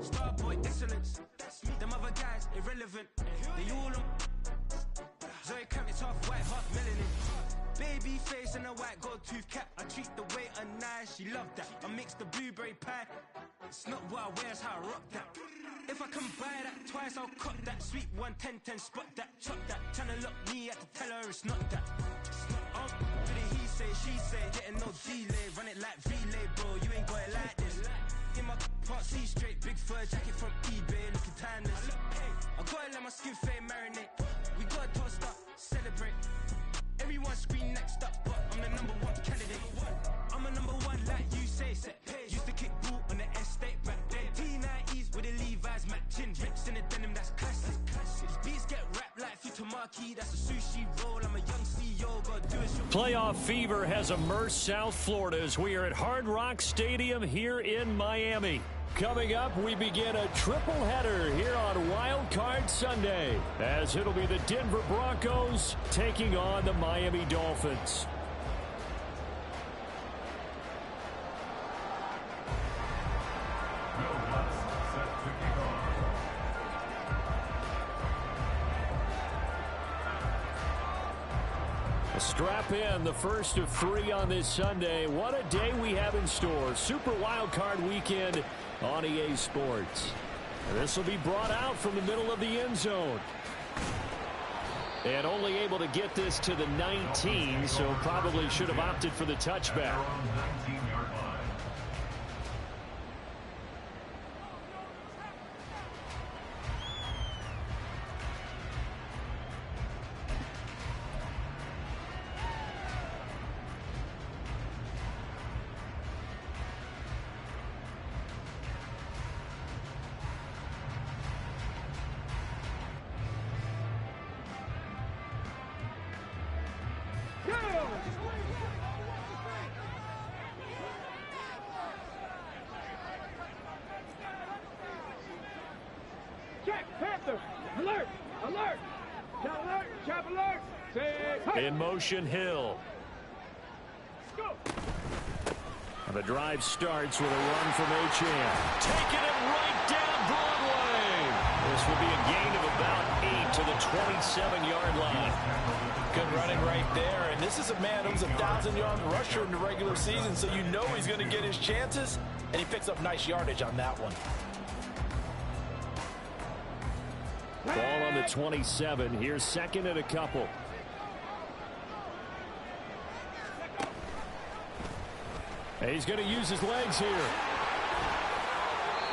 Starboy excellence. Them other guys irrelevant. They all on. Zoe Camp is half white, half melanin. Baby face and a white gold tooth cap. I treat the waiter nice, she loved that. I mix the blueberry pie. It's not what I wear, it's how I rock that. If I can buy that twice, I'll cut that. Sweet 110, spot that, chop that. Tryna lock me, I have to tell her it's not that. Oh, but he say, she say, getting no delay. Run it like relay, bro, you ain't got it like this. In my part C straight, big fur jacket from eBay, looking timeless. I gotta let my skin fade marinate. We gotta toast up, celebrate. Everyone scream next up, but I'm the number one candidate. I'm a number one like you say, set page. Used to kick ball on the estate back then. T90s with the Levi's matching. Rips in the denim, that's classic. Beats get wrapped like Futamaki, that's a sushi roll. I'm a young CEO, gotta do it. Playoff fever has immersed South Florida as we are at Hard Rock Stadium here in Miami. Coming up, we begin a triple header here on Wild Card Sunday, as it'll be the Denver Broncos taking on the Miami Dolphins. Strap in, the first of 3 on this Sunday. What a day we have in store. Super Wild Card Weekend on EA Sports. This will be brought out from the middle of the end zone. And only able to get this to the 19, so probably should have opted for the touchback. In motion, Hill. And the drive starts with a run from Achane. Taking it right down Broadway. This will be a gain of about 8 to the 27-yard line. Good running right there. And this is a man who's a 1,000-yard rusher in the regular season, so you know he's going to get his chances, and he picks up nice yardage on that one. Ball on the 27. Here's second and a couple. And he's going to use his legs here.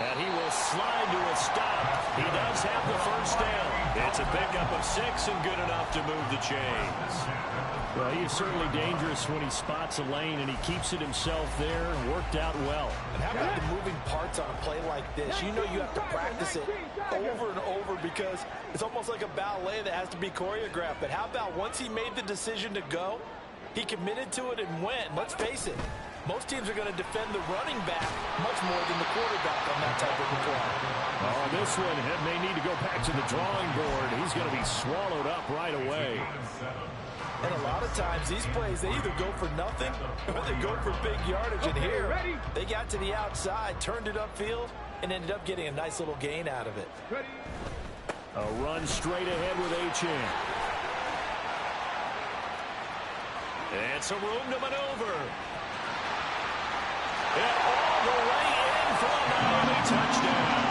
And he will slide to a stop. He does have the first down. It's a pickup of 6 and good enough to move the chains. Well, he is certainly dangerous when he spots a lane, and he keeps it himself there. Worked out well. And how about the moving parts on a play like this? You know you have to practice it over and over because it's almost like a ballet that has to be choreographed. But how about once he made the decision to go, he committed to it and went. Let's face it. Most teams are going to defend the running back much more than the quarterback on that type of a play. Oh, this one may need to go back to the drawing board. He's going to be swallowed up right away. And a lot of times, these plays, they either go for nothing or they go for big yardage. And here, they got to the outside, turned it upfield, and ended up getting a nice little gain out of it. A run straight ahead with Achane. And some room to maneuver. And all the way in for a Miami touchdown.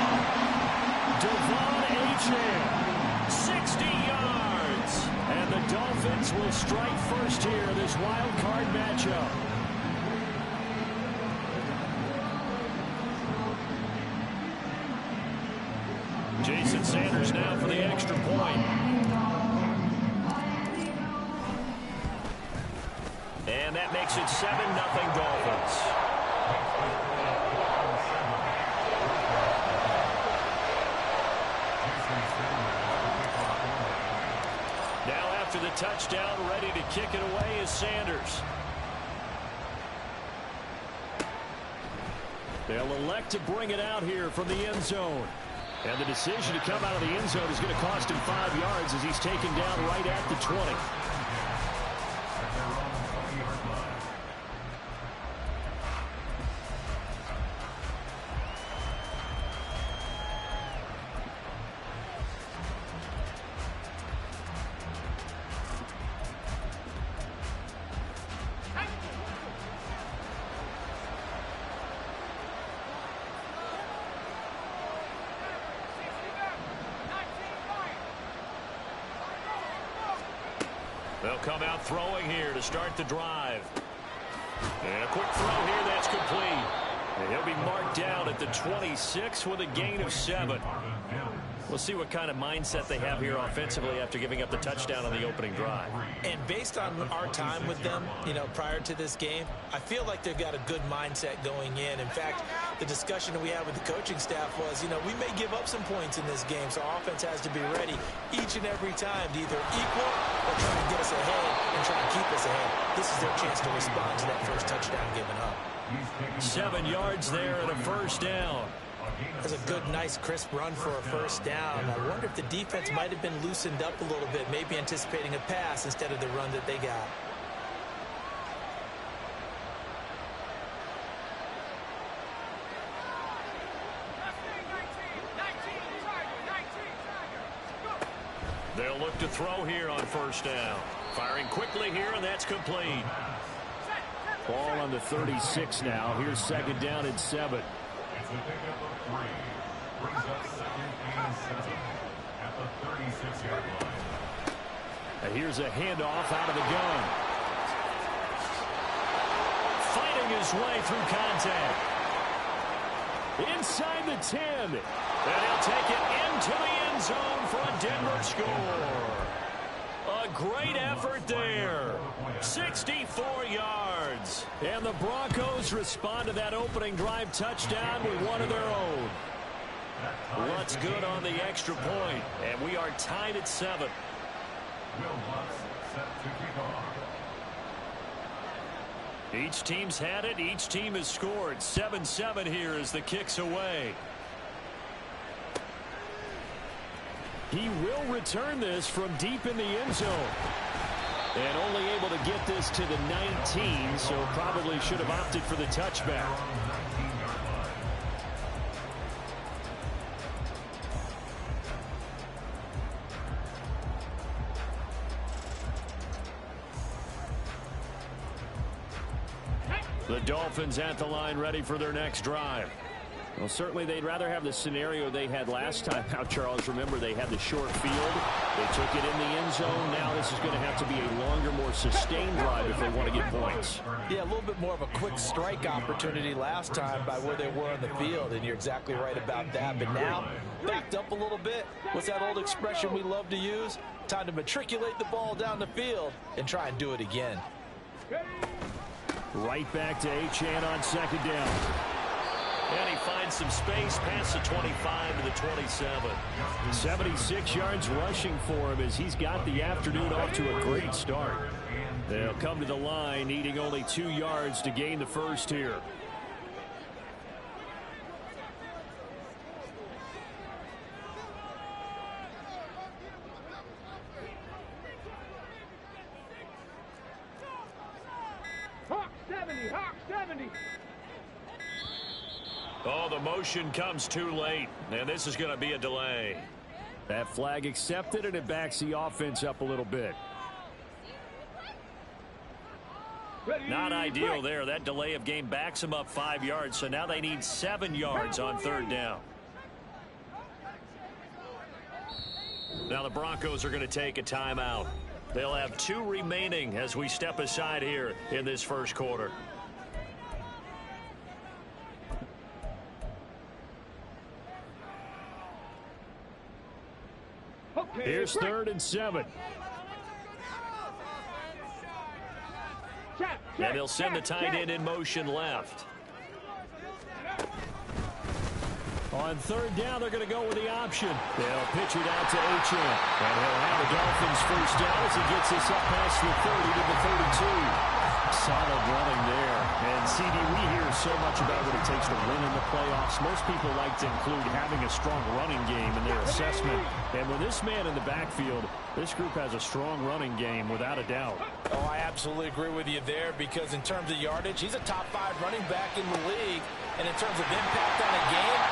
Devon Achane, 60 yards. And the Dolphins will strike first here in this wild card matchup. Jason Sanders now for the extra point. And that makes it 7-0 Dolphins. Now after the touchdown, ready to kick it away is Sanders. They'll elect to bring it out here from the end zone. And the decision to come out of the end zone is going to cost him 5 yards as he's taken down right at the 20. They'll come out throwing here to start the drive. And a quick throw here that's complete. And he'll be marked down at the 26 with a gain of 7. We'll see what kind of mindset they have here offensively after giving up the touchdown on the opening drive. And based on our time with them, prior to this game, I feel like they've got a good mindset going in. In fact, the discussion that we had with the coaching staff was, we may give up some points in this game, so our offense has to be ready each and every time to either equal or try to get us ahead and try to keep us ahead. This is their chance to respond to that first touchdown given up. 7 yards there and a first down. That's a good, nice, crisp run for a first down. I wonder if the defense might have been loosened up a little bit, maybe anticipating a pass instead of the run that they got. They'll look to throw here on first down. Firing quickly here, and that's complete. Ball on the 36 now. Here's second down and 7. It's a pickup of 3. Brings up second and 7 at the 36-yard line. And here's a handoff out of the gun. Fighting his way through contact. Inside the 10. And he'll take it into the end zone for a Denver score. A great effort there. 64 yards. And the Broncos respond to that opening drive touchdown with one of their own. What's good on the extra point? And we are tied at 7. Will Lutz set to kick off. Each team's had it. Each team has scored. 7-7 here as the kick's away. He will return this from deep in the end zone. And only able to get this to the 19, so probably should have opted for the touchback. The Dolphins at the line ready for their next drive. Well, certainly they'd rather have the scenario they had last time out, Charles. Remember, they had the short field. They took it in the end zone. Now this is going to have to be a longer, more sustained drive if they want to get points. Yeah, a little bit more of a quick strike opportunity last time by where they were on the field, and you're exactly right about that. But now, backed up a little bit. What's that old expression we love to use? Time to matriculate the ball down the field and try and do it again. Right back to Achane on second down. And he finds some space past the 25 to the 27. 76 yards rushing for him as he's got the afternoon off to a great start. They'll come to the line needing only 2 yards to gain the first here. Hawk 70, Hawk 70. Oh, the motion comes too late, and this is going to be a delay. That flag accepted, and it backs the offense up a little bit. Not ideal there. That delay of game backs them up 5 yards, so now they need 7 yards on third down. Now the Broncos are going to take a timeout. They'll have 2 remaining as we step aside here in this first quarter. Here's 3rd and 7. And he'll send the tight end in motion left. On third down, they're going to go with the option. They'll pitch it out to Achane. And he'll have the Dolphins first down as he gets this up past the 30 to the 32. Solid running there. And, CD, we hear so much about what it takes to win in the playoffs. Most people like to include having a strong running game in their assessment. And with this man in the backfield, this group has a strong running game without a doubt. Oh, I absolutely agree with you there because in terms of yardage, he's a top 5 running back in the league. And in terms of impact on a game,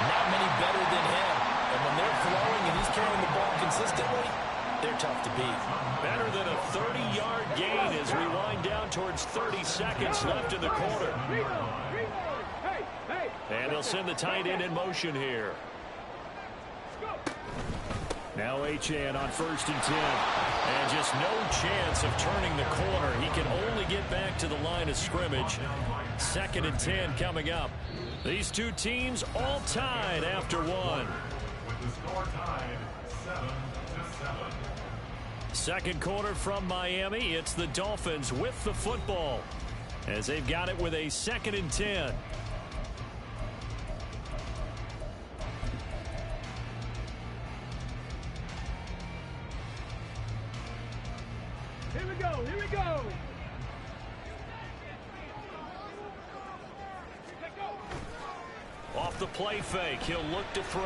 not many better than him. And when they're throwing and he's carrying the ball consistently, they're tough to beat. Better than a 30-yard gain as we wind down towards 30 seconds left in the quarter. And they'll send the tight end in motion here. Now Achane on 1st and 10. And just no chance of turning the corner. He can only get back to the line of scrimmage. 2nd and 10 coming up. These two teams all tied after one. With the score tied 7-7. Second quarter from Miami. It's the Dolphins with the football as they've got it with a 2nd and 10. Here we go, here we go. Off the play fake, he'll look to throw.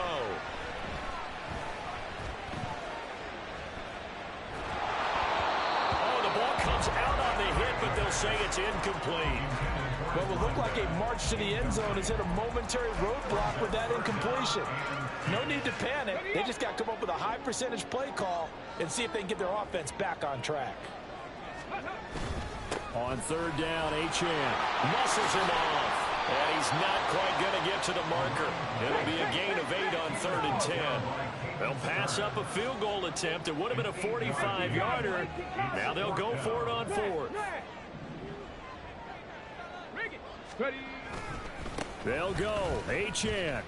Oh, the ball comes out on the hit, but they'll say it's incomplete. What will look like a march to the end zone has hit a momentary roadblock with that incompletion. No need to panic. They just got to come up with a high percentage play call and see if they can get their offense back on track. On 3rd down, Achane muscles him off. And he's not quite going to get to the marker. It'll be a gain of 8 on 3rd and 10. They'll pass up a field goal attempt. It would have been a 45-yarder. Now they'll go for it on 4th. Ready. They'll go. Achane.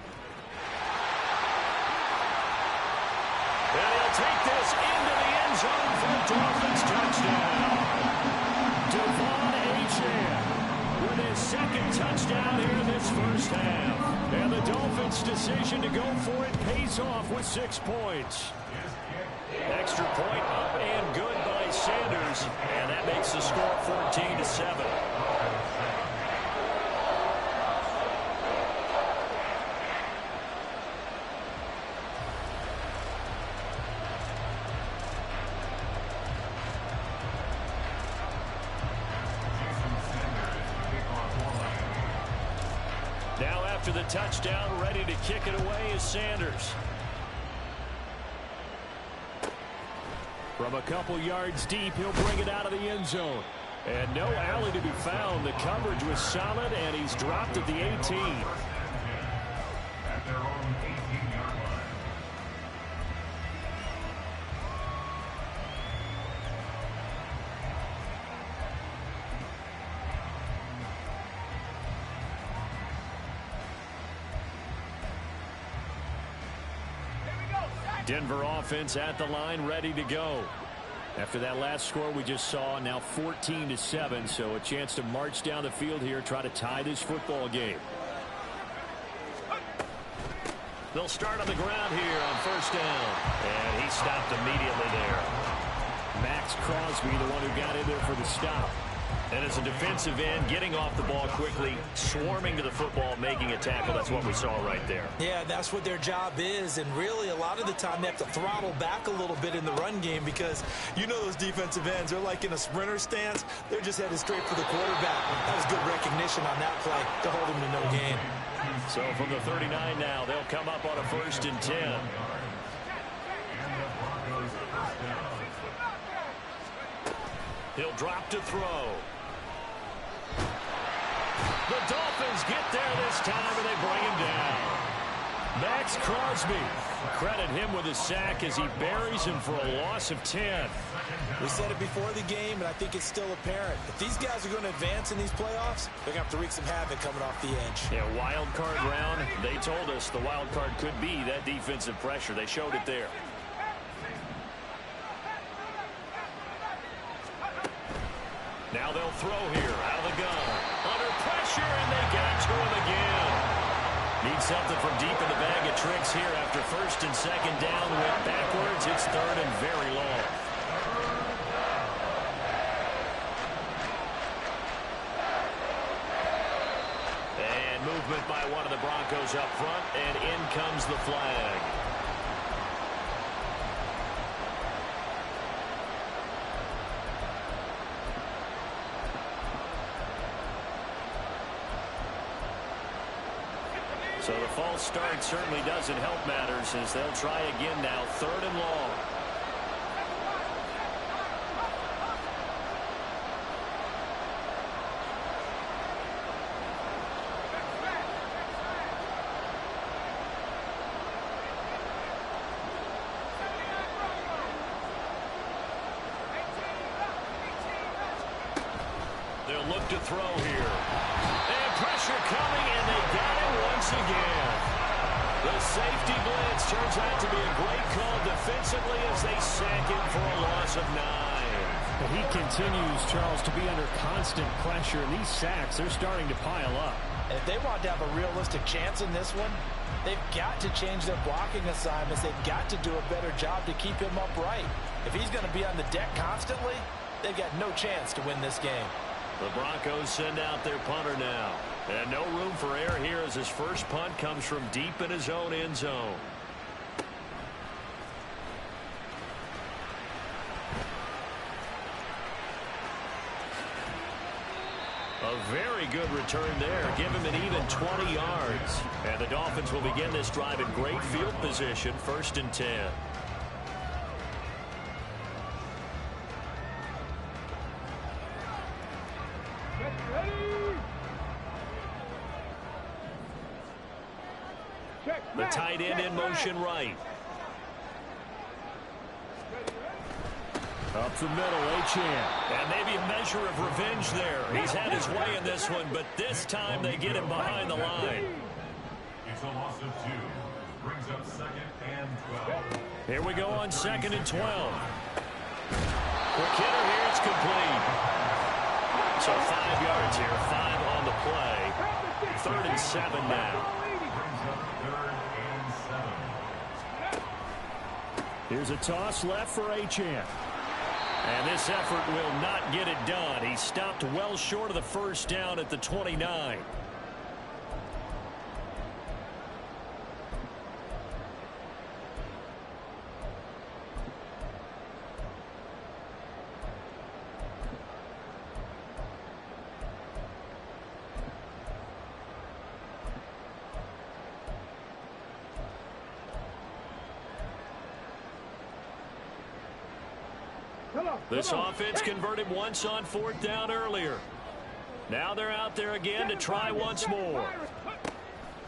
And he'll take this into the end zone for a Dolphins touchdown. Devon Achane with his 2nd touchdown here this first half. And the Dolphins' decision to go for it pays off with 6 points. Extra point up and good by Sanders. And that makes the score 14-7. Now after the touchdown, ready to kick it away is Sanders. From a couple yards deep, he'll bring it out of the end zone. And no alley to be found. The coverage was solid, and he's dropped at the 18. At their own 18-yard line. Denver offense at the line, ready to go. After that last score we just saw, now 14-7, so a chance to march down the field here, try to tie this football game. They'll start on the ground here on 1st down. And he stopped immediately there. Max Crosby, the one who got in there for the stop. And as a defensive end, getting off the ball quickly, swarming to the football, making a tackle. That's what we saw right there. Yeah, that's what their job is. And really, a lot of the time, they have to throttle back a little bit in the run game because you know those defensive ends, they're like in a sprinter stance. They're just headed straight for the quarterback. That was good recognition on that play to hold him to no gain. So from the 39 now, they'll come up on a 1st and 10. He'll drop to throw. The Dolphins get there this time, and they bring him down. Max Crosby, credit him with a sack as he buries him for a loss of 10. We said it before the game, and I think it's still apparent. If these guys are going to advance in these playoffs, they're going to have to wreak some havoc coming off the edge. Yeah, wild card round. They told us the wild card could be that defensive pressure. They showed it there. Now they'll throw here out of the gun. Under pressure, and they got to him again. Need something from deep in the bag of tricks here after 1st and 2nd down. Went backwards. It's 3rd and very long. And movement by one of the Broncos up front, and in comes the flag. So the false start certainly doesn't help matters as they'll try again now, 3rd and long. to throw here. And pressure coming, and they got it once again. The safety blitz turns out to be a great call defensively as they sack him for a loss of 9. He continues, Charles, to be under constant pressure. And these sacks, they're starting to pile up. If they want to have a realistic chance in this one, they've got to change their blocking assignments. They've got to do a better job to keep him upright. If he's going to be on the deck constantly, they've got no chance to win this game. The Broncos send out their punter now. And no room for error here as his first punt comes from deep in his own end zone. A very good return there. Give him an even 20 yards. And the Dolphins will begin this drive in great field position, 1st and 10. The tight end in motion right. Up the middle, Achane. And maybe a measure of revenge there. He's had his way in this one, but this time they get him behind the line. It's a loss of 2. Brings up 2nd and 12. Here we go on 2nd and 12. Quick hitter here, it's complete. So 5 yards here, 5 on the play. 3rd and 7 now. Brings up 3rd and 7. Here's a toss left for Achane. And this effort will not get it done. He stopped well short of the first down at the 29. This offense converted once on 4th down earlier. Now they're out there again to try once more.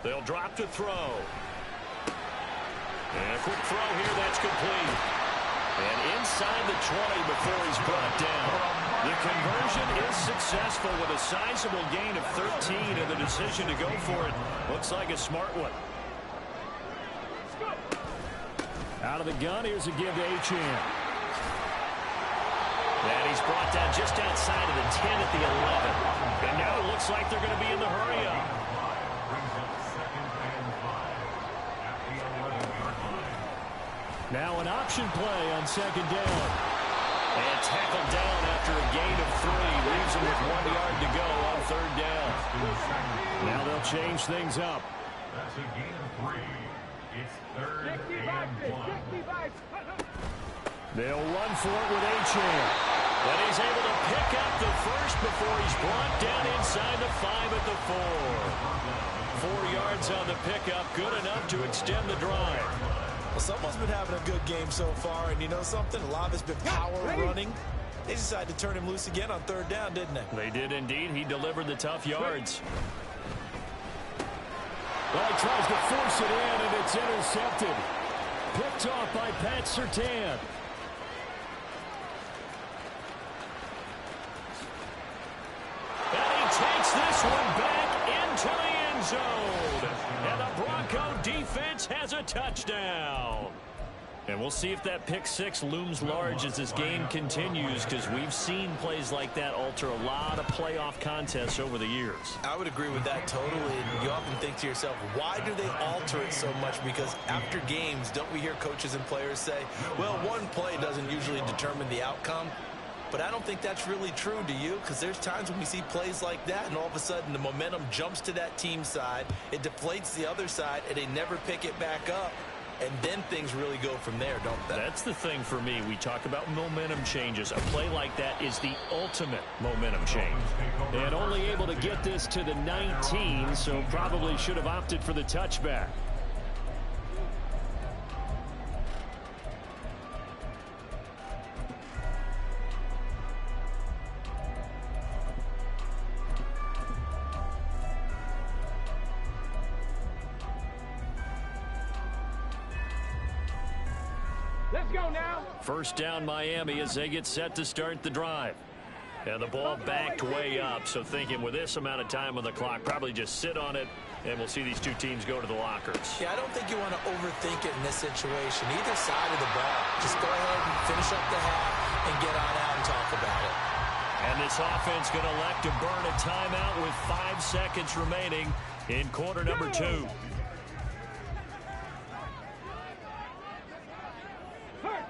They'll drop to throw. And a quick throw here, that's complete. And inside the 20 before he's brought down. The conversion is successful with a sizable gain of 13, and the decision to go for it looks like a smart one. Out of the gun, here's a give to Achane. And he's brought down just outside of the 10 at the 11. And now it looks like they're going to be in the hurry-up. Brings up 2nd and 5 at the 11-yard line. Now an option play on 2nd down. And tackled down after a gain of 3. Leaves him with 1 yard to go on 3rd down. Now they'll change things up. That's a gain of 3. It's 3rd and 1. They'll run for it with Achane. But he's able to pick up the first before he's brought down inside the 5 at the 4. 4 yards on the pickup, good enough to extend the drive. Well, someone's been having a good game so far, and you know something? A lot of it's been power running. They decided to turn him loose again on 3rd down, didn't they? They did indeed. He delivered the tough yards. Well, he tries to force it in, and it's intercepted. Picked off by Pat Surtain. Takes this one back into the end zone. And the Bronco defense has a touchdown. And we'll see if that pick 6 looms large as this game continues, because we've seen plays like that alter a lot of playoff contests over the years. I would agree with that totally. And you often think to yourself, why do they alter it so much? Because after games, don't we hear coaches and players say, well, one play doesn't usually determine the outcome? But I don't think that's really true, do you? Because there's times when we see plays like that, and all of a sudden the momentum jumps to that team side, it deflates the other side, and they never pick it back up. And then things really go from there, don't they? That's the thing for me. We talk about momentum changes. A play like that is the ultimate momentum change. And only able to get this to the 19, so probably should have opted for the touchback. Let's go now. First down Miami as they get set to start the drive. And the ball backed way up, so thinking with this amount of time on the clock, probably just sit on it, and we'll see these two teams go to the lockers. Yeah, I don't think you want to overthink it in this situation. Either side of the ball. Just go ahead and finish up the half and get on out and talk about it. And this offense going to elect to burn a timeout with 5 seconds remaining in quarter number 2.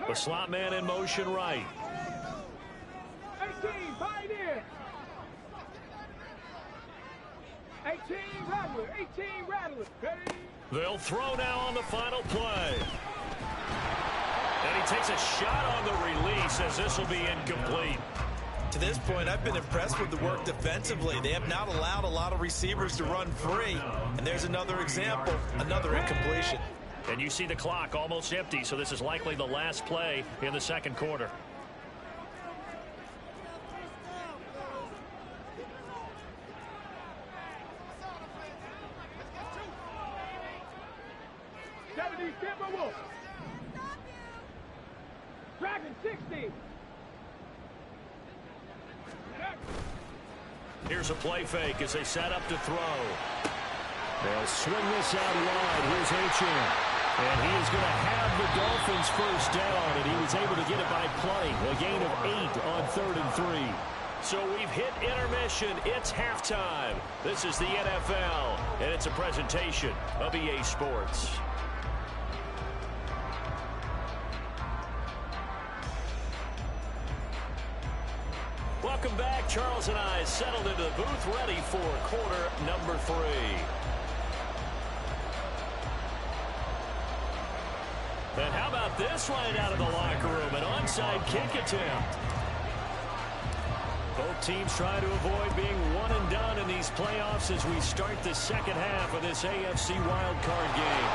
The slot man in motion right. 18, pioneer. 18, rattler. 18, rattler. Ready? They'll throw now on the final play. And he takes a shot on the release as this will be incomplete. To this point, I've been impressed with the work defensively. They have not allowed a lot of receivers to run free. And there's another example, another incompletion. And you see the clock almost empty, so this is likely the last play in the second quarter. Dragon 60. Here's a play fake as they set up to throw. They'll swing this out wide. Here's H.M. And he is going to have the Dolphins first down, and he was able to get it by playing. A gain of 8 on 3rd and 3. So we've hit intermission. It's halftime. This is the NFL, and it's a presentation of EA Sports. Welcome back. Charles and I settled into the booth ready for quarter number 3. And how about this right out of the locker room? An onside kick attempt. Both teams trying to avoid being one and done in these playoffs as we start the second half of this AFC wildcard game.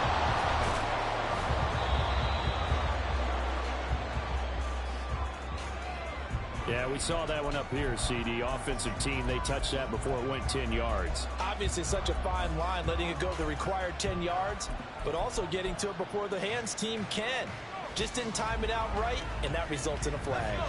Yeah, we saw that one up here, CD. Offensive team, they touched that before it went 10 yards. Obviously such a fine line, letting it go the required 10 yards, but also getting to it before the hands team can. Just didn't time it out right, and that results in a flag.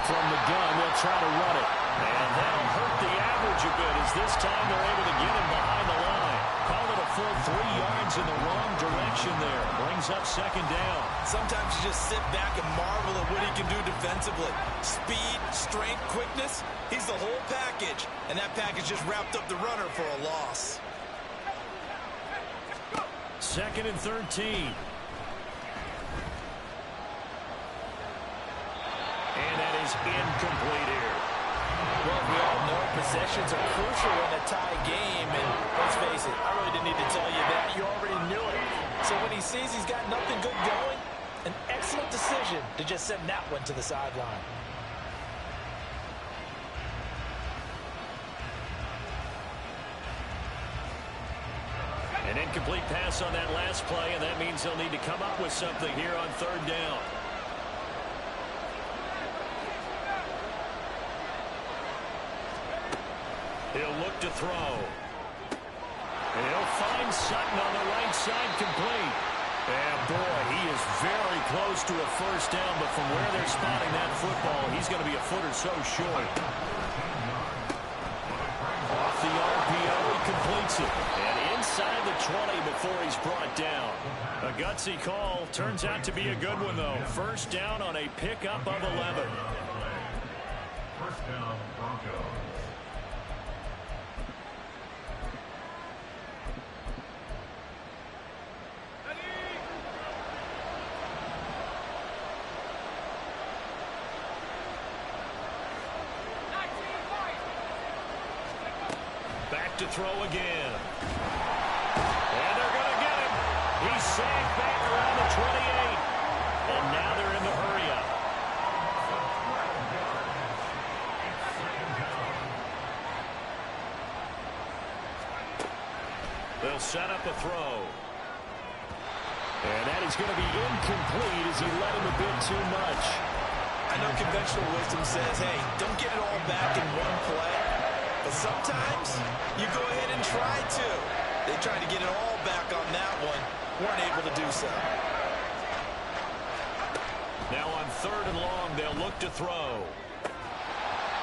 From the gun, they'll try to run it. And that'll hurt the average a bit as this time they're able to get him behind the line. Call it a full 3 yards in the wrong direction there. Brings up second down. Sometimes you just sit back and marvel at what he can do defensively. Speed, strength, quickness, he's the whole package. And that package just wrapped up the runner for a loss. 2nd and 13. And that is incomplete here. Well, we all know possessions are crucial in a tie game, and let's face it, I really didn't need to tell you that. You already knew it. So when he sees he's got nothing good going, an excellent decision to just send that one to the sideline. An incomplete pass on that last play, and that means they'll need to come up with something here on 3rd down. He'll look to throw. And he'll find Sutton on the right side complete. And boy, he is very close to a first down, but from where they're spotting that football, he's going to be a foot or so short. Off the RPO, he completes it. And inside the 20 before he's brought down. A gutsy call. Turns out to be a good one, though. First down on a pickup of 11. First down, Broncos. Back to throw again. And they're going to get him. He's sagged back around the 28. And now they're in the hurry-up. They'll set up a throw. And that is going to be incomplete as he led him a bit too much. I know conventional wisdom says, hey, don't get it all back in one play. But sometimes you go ahead and try to. They tried to get it all back on that one. Weren't able to do so. Now on 3rd and long, they'll look to throw.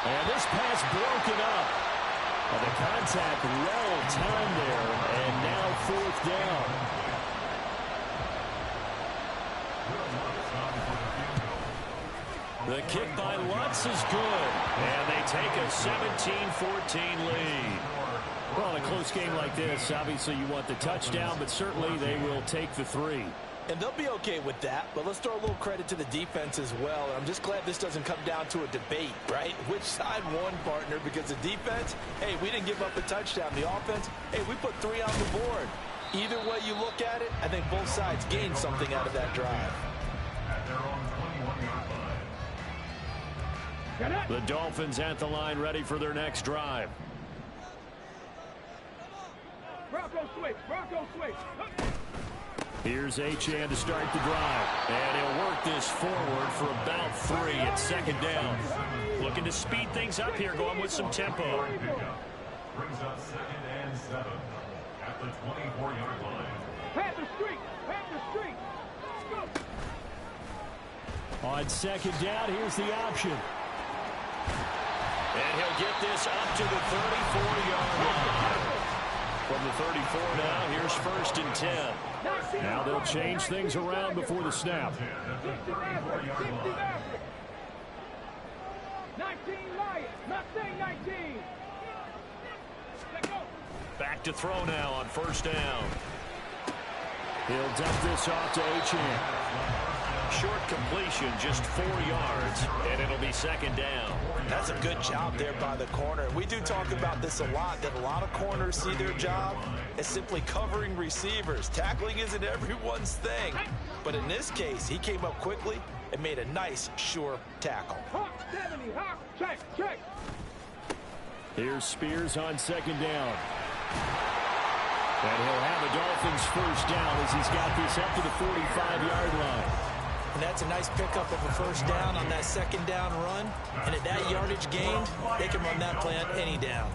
And this pass broken up. Well, the contact well timed there, and now 4th down. The kick by Lutz is good, and they take a 17-14 lead. Well, in a close game like this, obviously you want the touchdown, but certainly they will take the 3. And they'll be okay with that, but let's throw a little credit to the defense as well. And I'm just glad this doesn't come down to a debate, right? Which side won, partner? Because the defense, hey, we didn't give up a touchdown. The offense, hey, we put 3 on the board. Either way you look at it, I think both sides gained something out of that drive. At their own 21-yard line. The Dolphins at the line, ready for their next drive. Bronco switch. Bronco switch. Here's Achane to start the drive. And he'll work this forward for about 3 at 2nd down. Looking to speed things up here, going with some tempo. Brings up 2nd and 7 at the 24-yard line. Panther streak. Panther streak. Let's go. On 2nd down, here's the option. And he'll get this up to the 34-yard line. From the 34 now, here's 1st and 10. Now they'll change things around before the snap. 19 Lions. Not saying 19. Let go. Back to throw now on 1st down. He'll dump this off to Achane. Short completion, just 4 yards, and it'll be 2nd down. That's a good job there by the corner. We do talk about this a lot, that a lot of corners see their job as simply covering receivers. Tackling isn't everyone's thing. But in this case, he came up quickly and made a nice, sure tackle. Hawk 70. Hawk. Check. Check. Here's Spears on 2nd down. And he'll have a Dolphins 1st down as he's got this up to the 45-yard line. And that's a nice pickup of a 1st down on that 2nd down run. And at that yardage gained, they can run that play on any down.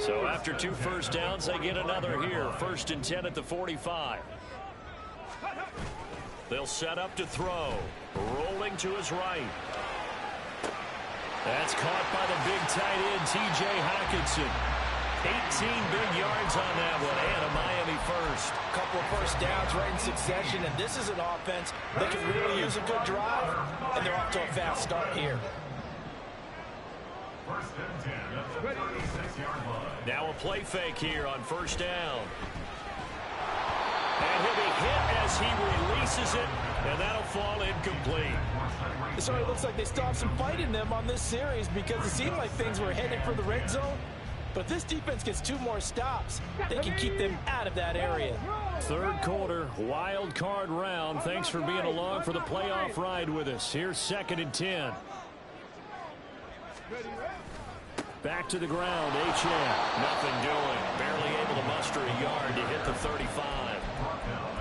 So after 2 1st downs, they get another here. 1st and 10 at the 45. They'll set up to throw. Rolling to his right. That's caught by the big tight end, T.J. Hockenson. 18 big yards on that one, and a Miami 1st. A couple of 1st downs right in succession, and this is an offense that can really use a good drive, and they're off to a fast start here. 1st and 10 at the 36-yard line. Now a play fake here on 1st down. And he'll be hit as he releases it, and that'll fall incomplete. It certainly looks like they still have some fight in them on this series because it seemed like things were headed for the red zone. But if this defense gets 2 more stops, they can keep them out of that area. 3rd quarter, wild card round. Thanks for being along for the playoff ride with us. Here's 2nd and 10. Back to the ground, Achane. Nothing doing. Barely able to muster a yard to hit the 35.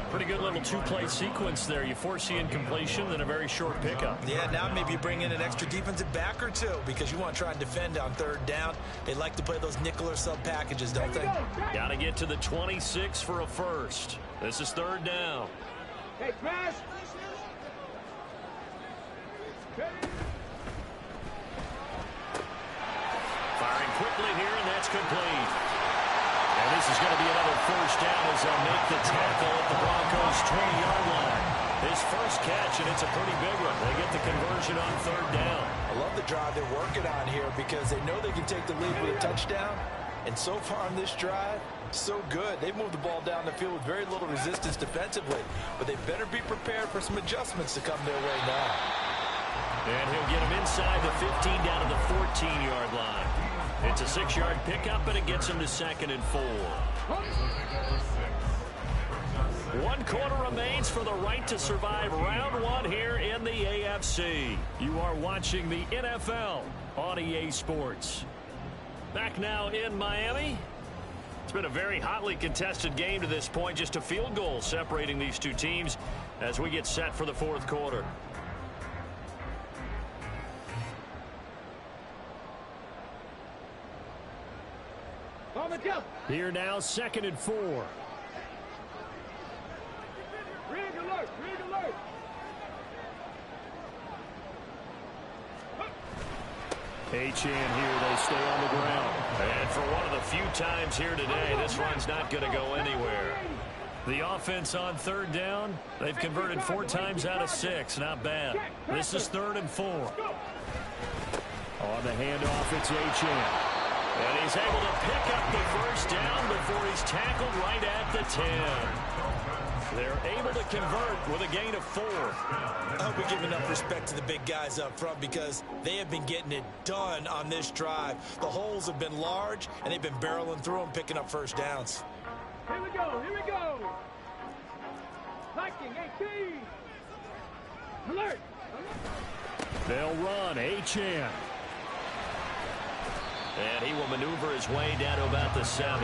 Pretty good little 2-play sequence there. You force the incompletion, then a very short pickup. Yeah, now maybe you bring in an extra defensive back or 2 because you want to try and defend on 3rd down. They like to play those nickel or sub packages, don't they? Got to get to the 26 for a 1st. This is 3rd down. Hey, smash. Firing quickly here, and that's complete. And this is going to be another 1st down as they'll make the tackle at the Broncos' 20-yard line. His 1st catch, and it's a pretty big one. They get the conversion on 3rd down. I love the drive they're working on here because they know they can take the lead with a touchdown. And so far on this drive, so good. They've moved the ball down the field with very little resistance defensively. But they better be prepared for some adjustments to come their way now. And he'll get him inside the 15 down to the 14-yard line. It's a 6-yard pickup, and it gets him to 2nd and 4. 1 quarter remains for the right to survive round 1 here in the AFC. You are watching the NFL on EA Sports. Back now in Miami. It's been a very hotly contested game to this point. Just a field goal separating these 2 teams as we get set for the 4th quarter. Here now, 2nd and 4. Achane here, they stay on the ground. And for one of the few times here today, this run's not going to go anywhere. The offense on third down, they've converted 4 times out of 6. Not bad. This is 3rd and 4. On the handoff, it's Achane. And he's able to pick up the first down before he's tackled right at the 10. They're able to convert with a gain of 4. I hope we give enough respect to the big guys up front because they have been getting it done on this drive. The holes have been large, and they've been barreling through them, picking up first downs. Here we go, here we go. Liking 18. Alert. They'll run. Achane. And he will maneuver his way down to about the 7.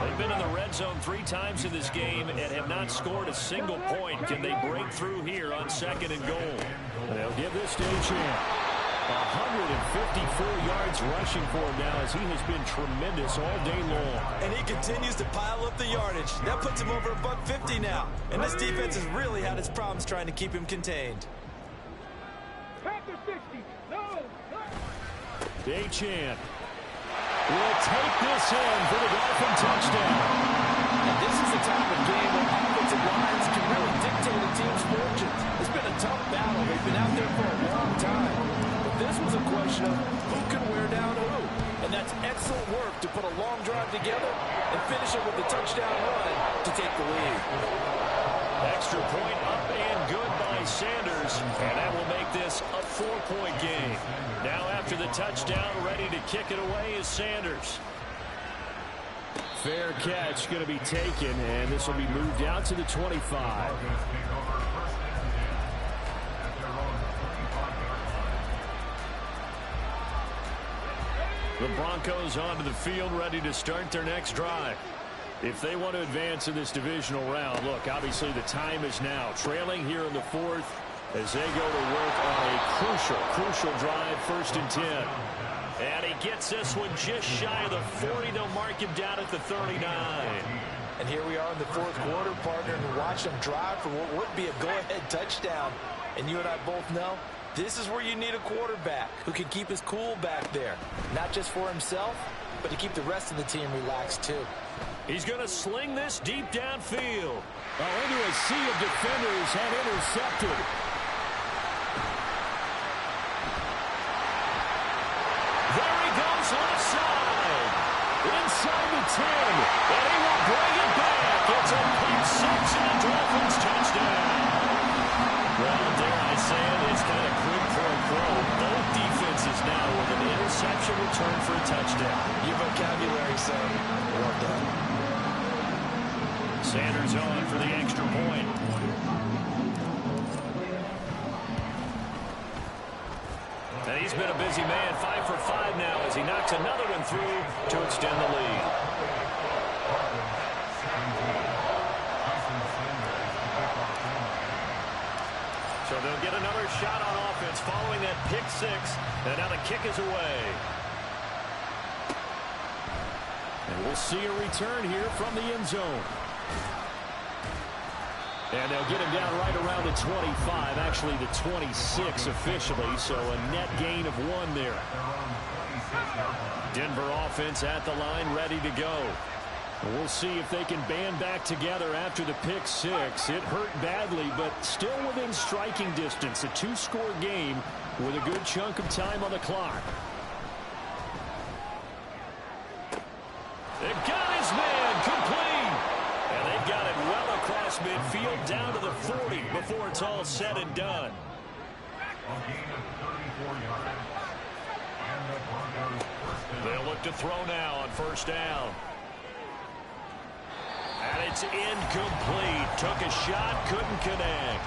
They've been in the red zone 3 times in this game and have not scored a single point. Can they break through here on 2nd and goal? They'll give this to Achane. 154 yards rushing for him now as he has been tremendous all day long. And he continues to pile up the yardage. That puts him over $150 now. And this defense has really had its problems trying to keep him contained. Panther 60. No. Achane will take this in for the Dolphin touchdown. And this is the type of game where offensive lines can really dictate a team's fortunes. It's been a tough battle. They've been out there for a long time. But this was a question of who can wear down who. And that's excellent work to put a long drive together and finish it with a touchdown run to take the lead. Extra point up and good by Sanders. And that will make this a 4-point game. Now after the touchdown, ready to kick it away is Sanders. Fair catch going to be taken, and this will be moved out to the 25. The Broncos onto the field, ready to start their next drive. If they want to advance in this divisional round, look, obviously the time is now. Trailing here in the 4th as they go to work on a crucial drive, 1st and 10. And he gets this one just shy of the 40. They'll mark him down at the 39. And here we are in the 4th quarter, partner, and watch them drive for what would be a go-ahead touchdown. And you and I both know this is where you need a quarterback who can keep his cool back there. Not just for himself, but to keep the rest of the team relaxed too. He's going to sling this deep downfield. Into a sea of defenders and intercepted. There he goes left side. Inside the 10. And he will bring it back. It's a pick 6 and a Dolphins touchdown. Well, dare I say it, it's kind of quick for a crow. Both defenses now with an interception return for a touchdown. Your vocabulary, son. Well done. Sanders on for the extra point. And he's been a busy man, 5 for 5 now as he knocks another one through to extend the lead. So they'll get another shot on offense following that pick 6. And now the kick is away. And we'll see a return here from the end zone. And they'll get him down right around the 25, actually the 26 officially, so a net gain of 1 there. Denver offense at the line, ready to go. We'll see if they can band back together after the pick 6. It hurt badly, but still within striking distance. A 2-score game with a good chunk of time on the clock. They've got his man complete. And they've got it well across midfield down to the 40 before it's all said and done. They'll look to throw now on 1st down. And it's incomplete. Took a shot, couldn't connect.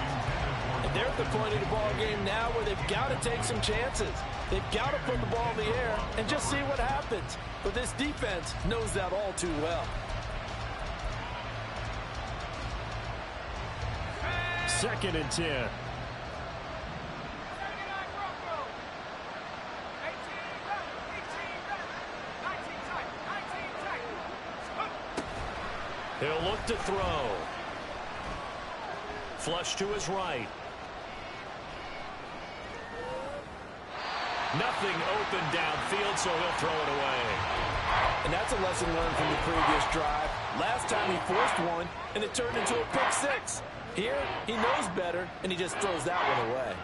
And they're at the point of the ball game now where they've got to take some chances. They've got to put the ball in the air and just see what happens. But this defense knows that all too well. 2nd and 10. He'll look to throw. Flush to his right. Nothing open downfield, so he'll throw it away. And that's a lesson learned from the previous drive. Last time he forced one, and it turned into a pick six. Here, he knows better, and he just throws that one away.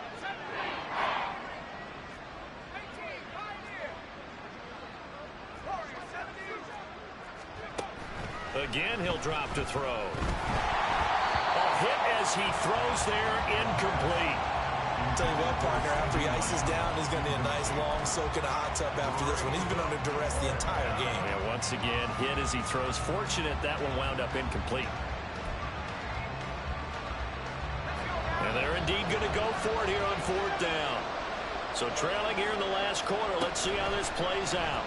Again, he'll drop to throw. A hit as he throws there, incomplete. I'll tell you what, partner, after he ices down, he's going to be a nice long soak in a hot tub after this one. He's been under duress the entire game. And once again, hit as he throws. Fortunate that one wound up incomplete. And they're indeed going to go for it here on fourth down. So trailing here in the last quarter. Let's see how this plays out.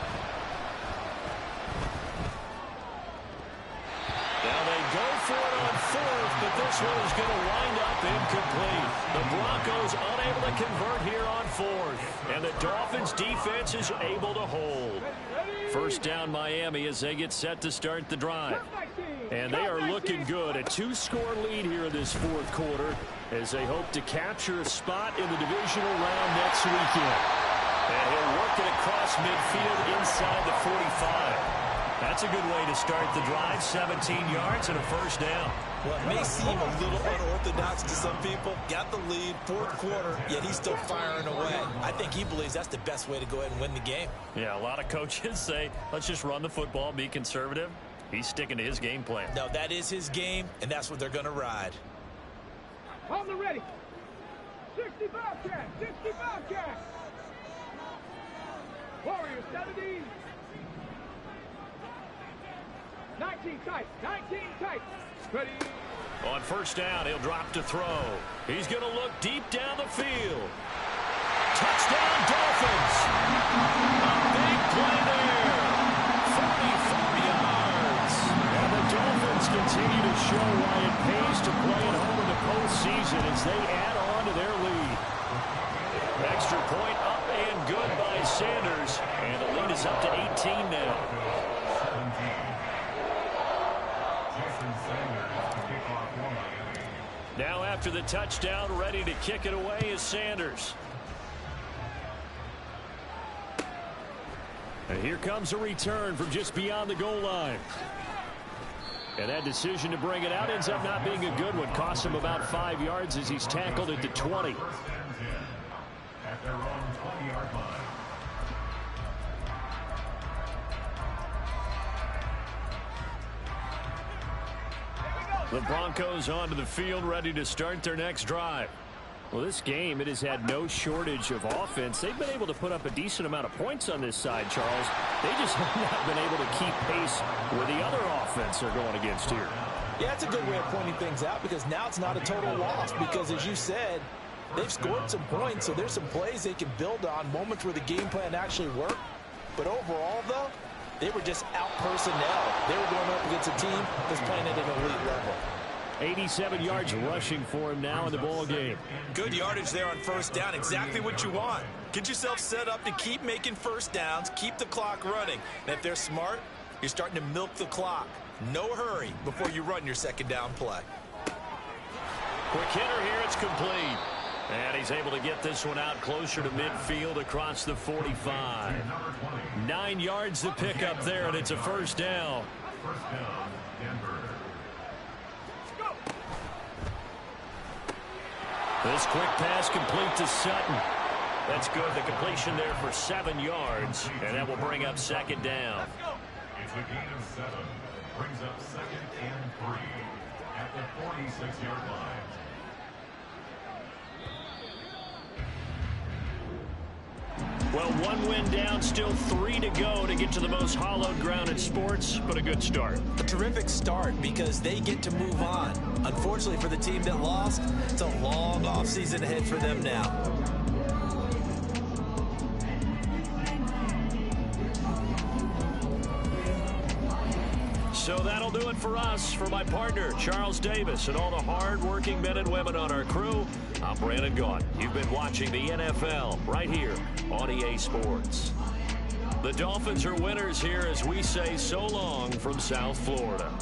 Now they go for it on fourth, but this one is going to wind up incomplete. The Broncos unable to convert here on fourth. And the Dolphins defense is able to hold. First down Miami as they get set to start the drive. And they are looking good. A two-score lead here in this fourth quarter as they hope to capture a spot in the divisional round next weekend. And he'll work it across midfield inside the 45. That's a good way to start the drive. 17 yards and a first down. Well, it may seem a little unorthodox to some people. Got the lead, fourth quarter, yet he's still firing away. I think he believes that's the best way to go ahead and win the game. Yeah, a lot of coaches say, let's just run the football, be conservative. He's sticking to his game plan. No, that is his game, and that's what they're going to ride. On the ready. 65 cat. 65 cat. Warriors 70. 19 tight. 19 tight. Ready. On first down, he'll drop to throw. He's going to look deep down the field. Touchdown, Dolphins. A big play there. 44 yards. And the Dolphins continue to show why it pays to play at home in the postseason as they add on to their lead. Extra point up and good by Sanders. And the lead is up to 18 now. Now after the touchdown, ready to kick it away is Sanders. And here comes a return from just beyond the goal line. And that decision to bring it out ends up not being a good one. Costs him about 5 yards as he's tackled at the 20. At their own 20-yard line. The Broncos onto the field, ready to start their next drive. Well, this game, it has had no shortage of offense. They've been able to put up a decent amount of points on this side, Charles. They just have not been able to keep pace with the other offense they're going against here. Yeah, it's a good way of pointing things out because now it's not a total loss because, as you said, they've scored some points, so there's some plays they can build on, moments where the game plan actually worked. But overall, though, they were just out personnel. They were going up against a team that's playing at an elite level. 87 yards rushing for him now in the ball game. Good yardage there on first down. Exactly what you want. Get yourself set up to keep making first downs, keep the clock running. And if they're smart, you're starting to milk the clock. No hurry before you run your second down play. Quick hitter here, it's complete. And he's able to get this one out closer to midfield across the 45. 9 yards to pick up there, and it's a first down. First down, Denver. This quick pass complete to Sutton. That's good. The completion there for 7 yards, and that will bring up second down. It's a gain of 7. Brings up second and 3 at the 46-yard line. Well, one win down, still 3 to go to get to the most hallowed ground in sports, but a good start. A terrific start because they get to move on. Unfortunately for the team that lost, it's a long offseason ahead for them now. So that'll do it for us. For my partner, Charles Davis, and all the hard-working men and women on our crew, I'm Brandon Gaudin. You've been watching the NFL right here on EA Sports. The Dolphins are winners here as we say so long from South Florida.